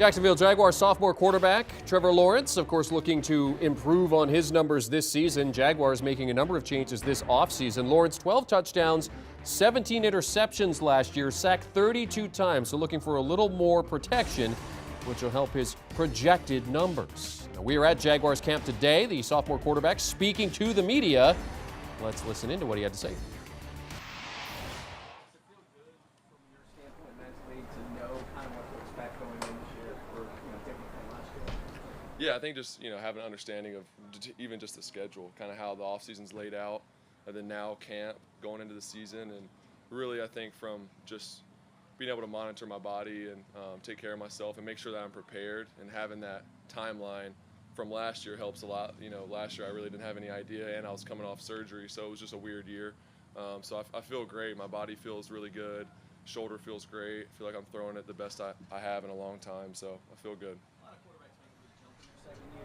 Jacksonville Jaguars sophomore quarterback Trevor Lawrence, of course, looking to improve on his numbers this season. Jaguars making a number of changes this offseason. Lawrence, 12 touchdowns, 17 interceptions last year, sacked 32 times, so looking for a little more protection, which will help his projected numbers. Now, we are at Jaguars camp today. The sophomore quarterback speaking to the media. Let's listen into what he had to say. Yeah, I think just, having an understanding of even just the schedule, kind of how the offseason's laid out, and then now camp going into the season. And really, I think from just being able to monitor my body and take care of myself and make sure that I'm prepared, and having that timeline from last year helps a lot. Last year I really didn't have any idea, and I was coming off surgery, so it was just a weird year. So I feel great. My body feels really good. Shoulder feels great. I feel like I'm throwing it the best I have in a long time, so I feel good.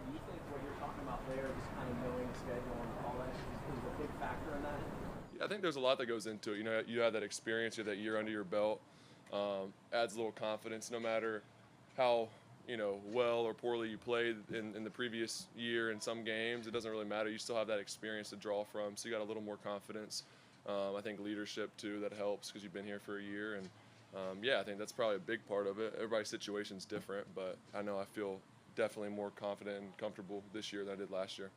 Do you think what you're talking about there, just kind of knowing the schedule and all that, is a big factor in that? Yeah, I think there's a lot that goes into it. You have that experience, you have that year under your belt, adds a little confidence. No matter how well or poorly you played in the previous year in some games, it doesn't really matter. You still have that experience to draw from, so you got a little more confidence. I think leadership too, that helps because you've been here for a year, and I think that's probably a big part of it. Everybody's situation's different, but I know I feel definitely more confident and comfortable this year than I did last year.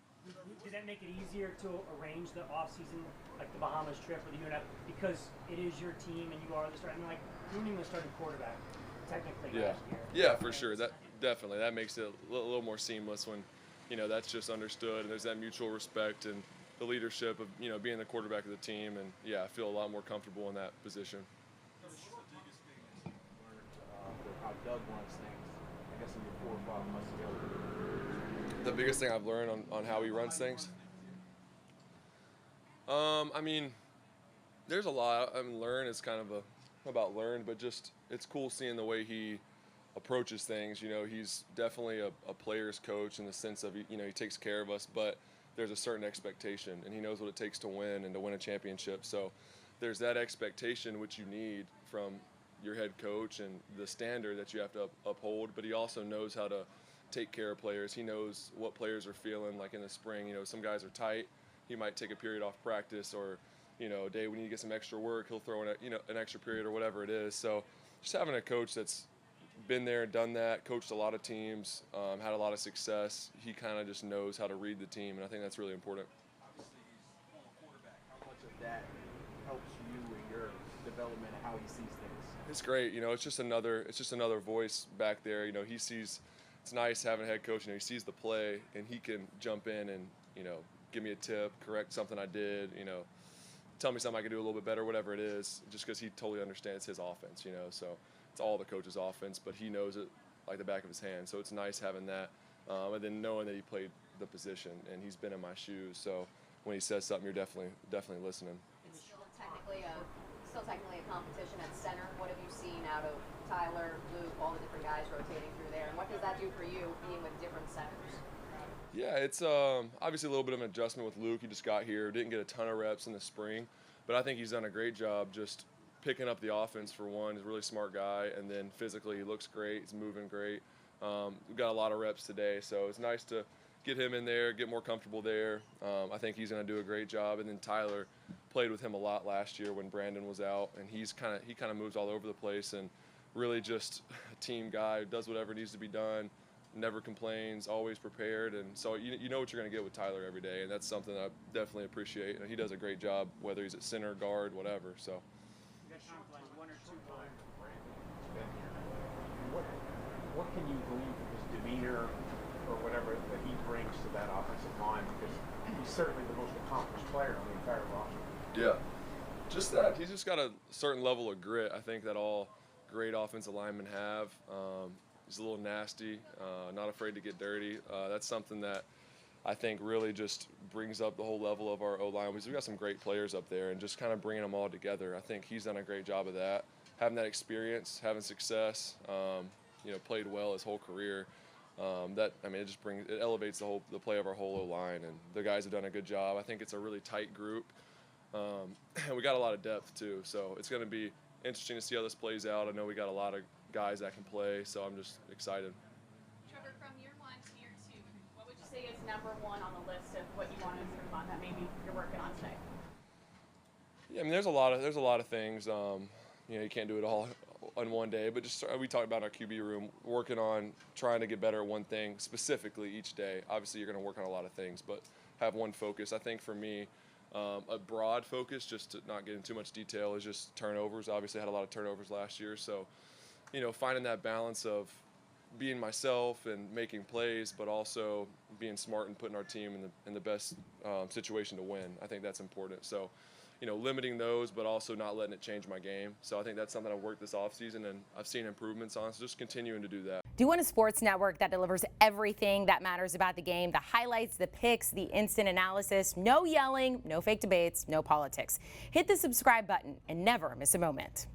Did that make it easier to arrange the off-season, like the Bahamas trip or the UNF, because it is your team and you are the starter? You're even the starting quarterback, technically, last year. Yeah, for sure. That definitely makes it a little more seamless when, that's just understood, and there's that mutual respect and the leadership of being the quarterback of the team, and I feel a lot more comfortable in that position. How Doug runs things. I guess in your 4 or 5 months ago. The biggest thing I've learned on how he runs things? There's a lot. Learn is kind of about learn, but just it's cool seeing the way he approaches things. He's definitely a player's coach in the sense of, he takes care of us, but there's a certain expectation, and he knows what it takes to win and to win a championship. So there's that expectation which you need from your head coach and the standard that you have to uphold, but he also knows how to take care of players. He knows what players are feeling like in the spring. Some guys are tight. He might take a period off practice, or a day we need to get some extra work, he'll throw in an extra period or whatever it is. So just having a coach that's been there, done that, coached a lot of teams, had a lot of success, he kind of just knows how to read the team, and I think that's really important. Obviously, he's a former quarterback. How much of that helps you in your development and how he sees things? It's great. It's just another voice back there. He sees. It's nice having a head coach. He sees the play, and he can jump in and give me a tip, correct something I did. Tell me something I can do a little bit better, whatever it is. Just because he totally understands his offense. So it's all the coach's offense, but he knows it like the back of his hand. So it's nice having that, and then knowing that he played the position and he's been in my shoes. So when he says something, you're definitely listening. It's still technically a competition at center. What have you seen out of Tyler, Luke, all the different guys rotating through there, and what does that do for you being with different centers? Yeah, it's obviously a little bit of an adjustment with Luke. He just got here, didn't get a ton of reps in the spring, but I think he's done a great job just picking up the offense for one. He's a really smart guy, and then physically he looks great. He's moving great. We've got a lot of reps today, so it's nice to get him in there, get more comfortable there. I think he's going to do a great job. And then Tyler played with him a lot last year when Brandon was out, and he kind of moves all over the place and really just a team guy, does whatever needs to be done, never complains, always prepared. And so you know what you're going to get with Tyler every day, and that's something that I definitely appreciate. He does a great job, whether he's at center, guard, whatever. So. You got time for like 1 or 2 points. What can you glean from his demeanor or whatever that he brings to that offensive line? Because he's certainly the most accomplished player on the entire roster. Yeah, just that. He's just got a certain level of grit, I think, that all great offensive linemen have. He's a little nasty, not afraid to get dirty. That's something that I think really just brings up the whole level of our O-line. We've got some great players up there, and just kind of bringing them all together. I think he's done a great job of that. Having that experience, having success, played well his whole career. It elevates the play of our whole O-line, and the guys have done a good job. I think it's a really tight group, and we got a lot of depth too. So it's going to be interesting to see how this plays out. I know we got a lot of guys that can play. So I'm just excited. Trevor, from year 1 to year 2, what would you say is number 1 on the list of what you want to improve on that maybe you're working on today? Yeah, I mean, there's a lot of things. You know, you can't do it all on one day, but just we talked about in our QB room, working on trying to get better at one thing specifically each day. Obviously, you're going to work on a lot of things, but have one focus. I think for me, a broad focus, just to not get into too much detail, is just turnovers. Obviously, I had a lot of turnovers last year, so you know, finding that balance of being myself and making plays, but also being smart and putting our team in the best situation to win. I think that's important. So, you know, limiting those, but also not letting it change my game. So I think that's something I've worked this offseason, and I've seen improvements on, so just continuing to do that. Do you want a sports network that delivers everything that matters about the game? The highlights, the picks, the instant analysis, no yelling, no fake debates, no politics. Hit the subscribe button and never miss a moment.